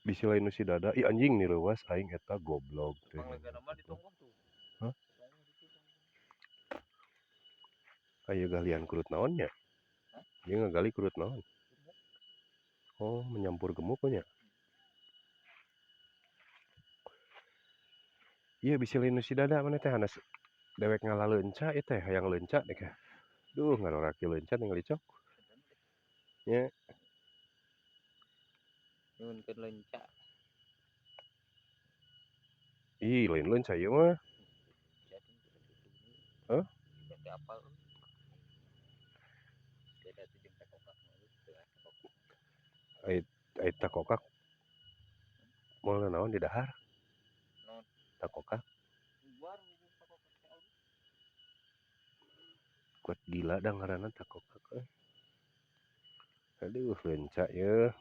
Bisi lain nu si dada. Ih anjing nih leuwas aing eta goblok teh. Hah? Aya galian kurut naon nya? Ieu ngagali kurut naon? Oh, menyampur gemuk nya. Iya bisi lain nu si dada maneh teh hanes dewek ngalah leunca ieu teh hayang leunca deh kah. Duh ngaroraki leunca ningali cok. Nya. Nyunkeun leunca. Ih lain leunca ieu mah. Hah? Berarti apal. Beda tuh jeung takokak mah teu takokak. Ai takokak. Moalna naon di dahar? Naon? Takokak. Luar takokak teh alus. Kuat gila dah ngaranna takokak euy. Aduh leunca yeuh.